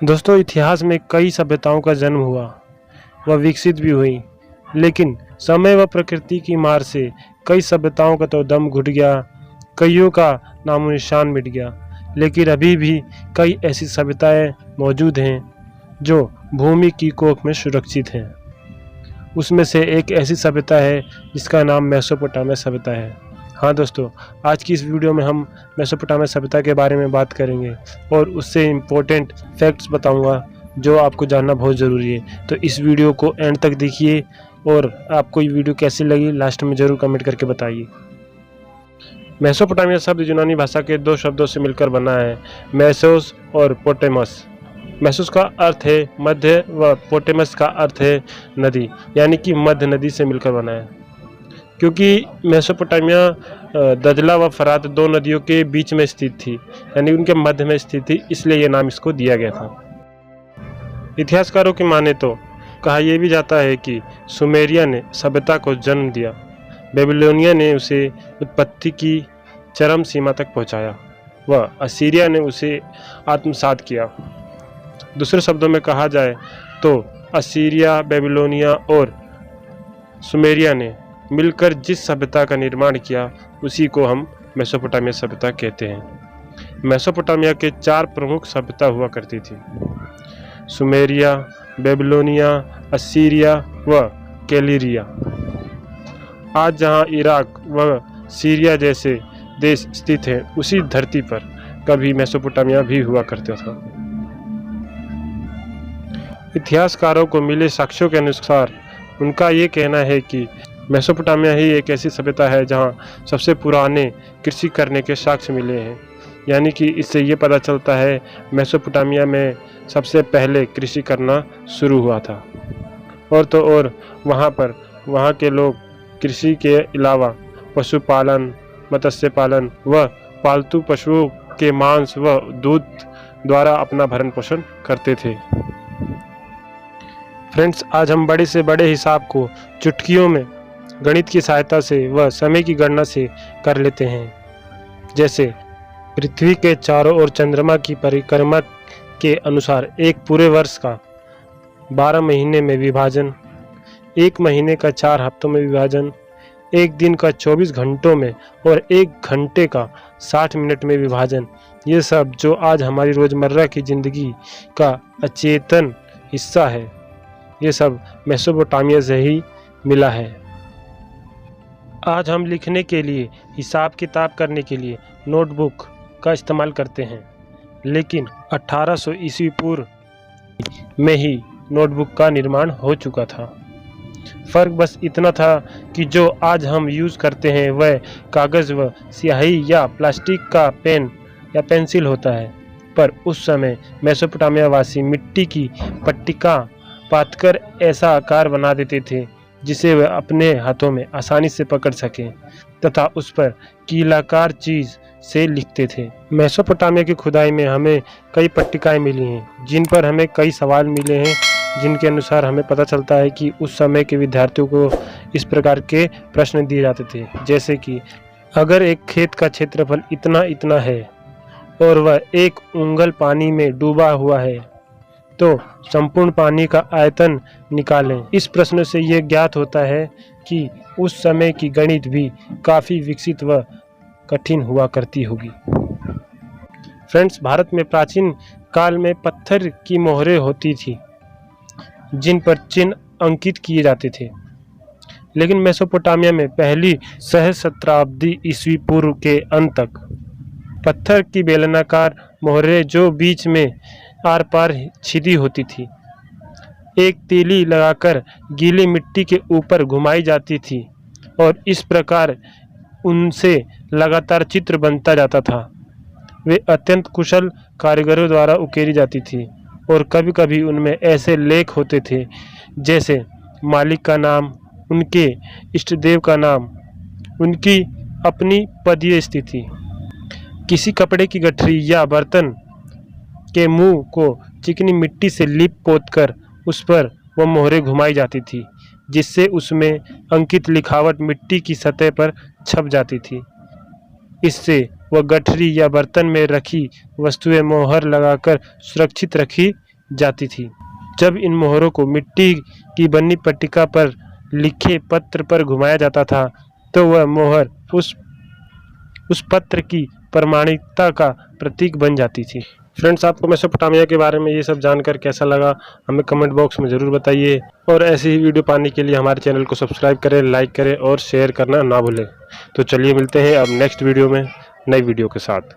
दोस्तों, इतिहास में कई सभ्यताओं का जन्म हुआ, वह विकसित भी हुई, लेकिन समय व प्रकृति की मार से कई सभ्यताओं का तो दम घुट गया, कईयों का नामो निशान मिट गया। लेकिन अभी भी कई ऐसी सभ्यताएं मौजूद हैं जो भूमि की कोख में सुरक्षित हैं। उसमें से एक ऐसी सभ्यता है जिसका नाम मेसोपोटामिया सभ्यता है। हाँ दोस्तों, आज की इस वीडियो में हम मेसोपोटामिया सभ्यता के बारे में बात करेंगे और उससे इम्पोर्टेंट फैक्ट्स बताऊंगा जो आपको जानना बहुत ज़रूरी है। तो इस वीडियो को एंड तक देखिए और आपको ये वीडियो कैसी लगी लास्ट में ज़रूर कमेंट करके बताइए। मेसोपोटामिया शब्द यूनानी भाषा के दो शब्दों से मिलकर बना है, मेसोस और पोटेमस। मेसोस का अर्थ है मध्य व पोटेमस का अर्थ है नदी, यानी कि मध्य नदी से मिलकर बना है। क्योंकि मेसोपोटामिया दजला व फरात दो नदियों के बीच में स्थित थी, यानी उनके मध्य में स्थित थी, इसलिए ये नाम इसको दिया गया था। इतिहासकारों की माने तो कहा यह भी जाता है कि सुमेरिया ने सभ्यता को जन्म दिया, बेबीलोनिया ने उसे उत्पत्ति की चरम सीमा तक पहुंचाया व असीरिया ने उसे आत्मसात किया। दूसरे शब्दों में कहा जाए तो असीरिया, बेबीलोनिया और सुमेरिया ने मिलकर जिस सभ्यता का निर्माण किया उसी को हम मेसोपोटामिया सभ्यता कहते हैं। मेसोपोटामिया के चार प्रमुख सभ्यता हुआ करती थी: सुमेरिया, बेबीलोनिया, असीरिया व कैलिरिया। आज जहां इराक व सीरिया जैसे देश स्थित हैं, उसी धरती पर कभी मेसोपोटामिया भी हुआ करता था। इतिहासकारों को मिले साक्ष्यों के अनुसार उनका ये कहना है कि मेसोपोटामिया ही एक ऐसी सभ्यता है जहां सबसे पुराने कृषि करने के साक्ष्य मिले हैं। यानी कि इससे ये पता चलता है मेसोपोटामिया में सबसे पहले कृषि करना शुरू हुआ था। और तो और वहाँ के लोग कृषि के अलावा पशुपालन, मत्स्य पालन व पालतू पशुओं के मांस व दूध द्वारा अपना भरण पोषण करते थे। फ्रेंड्स, आज हम बड़े से बड़े हिसाब को चुटकियों में गणित की सहायता से व समय की गणना से कर लेते हैं। जैसे पृथ्वी के चारों ओर चंद्रमा की परिक्रमा के अनुसार एक पूरे वर्ष का 12 महीने में विभाजन, एक महीने का 4 हफ्तों में विभाजन, एक दिन का 24 घंटों में और एक घंटे का 60 मिनट में विभाजन, ये सब जो आज हमारी रोज़मर्रा की ज़िंदगी का अचेतन हिस्सा है, ये सब मेसोपोटामिया से ही मिला है। आज हम लिखने के लिए, हिसाब किताब करने के लिए नोटबुक का इस्तेमाल करते हैं, लेकिन 1800 ईस्वी पूर्व में ही नोटबुक का निर्माण हो चुका था। फ़र्क बस इतना था कि जो आज हम यूज़ करते हैं वह कागज़ व स्याही या प्लास्टिक का पेन या पेंसिल होता है, पर उस समय मेसोपोटामिया वासी मिट्टी की पट्टिका पाथकर ऐसा आकार बना देते थे जिसे वे अपने हाथों में आसानी से पकड़ सकें तथा उस पर कीलाकार चीज़ से लिखते थे। मेसोपोटामिया की खुदाई में हमें कई पट्टिकाएं मिली हैं जिन पर हमें कई सवाल मिले हैं, जिनके अनुसार हमें पता चलता है कि उस समय के विद्यार्थियों को इस प्रकार के प्रश्न दिए जाते थे, जैसे कि अगर एक खेत का क्षेत्रफल इतना इतना है और वह 1 उंगल पानी में डूबा हुआ है तो संपूर्ण पानी का आयतन निकालें। इस प्रश्न से यह ज्ञात होता है कि उस समय की गणित भी काफ़ी विकसित व कठिन हुआ करती होगी। फ्रेंड्स, भारत में प्राचीन काल में पत्थर की मोहरें होती थी जिन पर चिन्ह अंकित किए जाते थे, लेकिन मेसोपोटामिया में पहली सहस्राब्दी ईस्वी पूर्व के अंत तक पत्थर की बेलनाकार मोहरें जो बीच में आर पार छिदी होती थी, एक तीली लगाकर गीली मिट्टी के ऊपर घुमाई जाती थी और इस प्रकार उनसे लगातार चित्र बनता जाता था। वे अत्यंत कुशल कारीगरों द्वारा उकेरी जाती थी और कभी कभी उनमें ऐसे लेख होते थे जैसे मालिक का नाम, उनके इष्टदेव का नाम, उनकी अपनी पदीय स्थिति, किसी कपड़े की गठरी या बर्तन के मुंह को चिकनी मिट्टी से लिप पोत कर उस पर वह मोहरें घुमाई जाती थी, जिससे उसमें अंकित लिखावट मिट्टी की सतह पर छप जाती थी। इससे वह गठरी या बर्तन में रखी वस्तुएं मोहर लगाकर सुरक्षित रखी जाती थी। जब इन मोहरों को मिट्टी की बनी पट्टिका पर लिखे पत्र पर घुमाया जाता था तो वह मोहर उस पत्र की प्रामाणिकता का प्रतीक बन जाती थी। फ्रेंड्स, आपको मेसोपोटामिया के बारे में ये सब जानकर कैसा लगा हमें कमेंट बॉक्स में ज़रूर बताइए, और ऐसी ही वीडियो पाने के लिए हमारे चैनल को सब्सक्राइब करें, लाइक करें और शेयर करना ना भूलें। तो चलिए मिलते हैं अब नेक्स्ट वीडियो में नई वीडियो के साथ।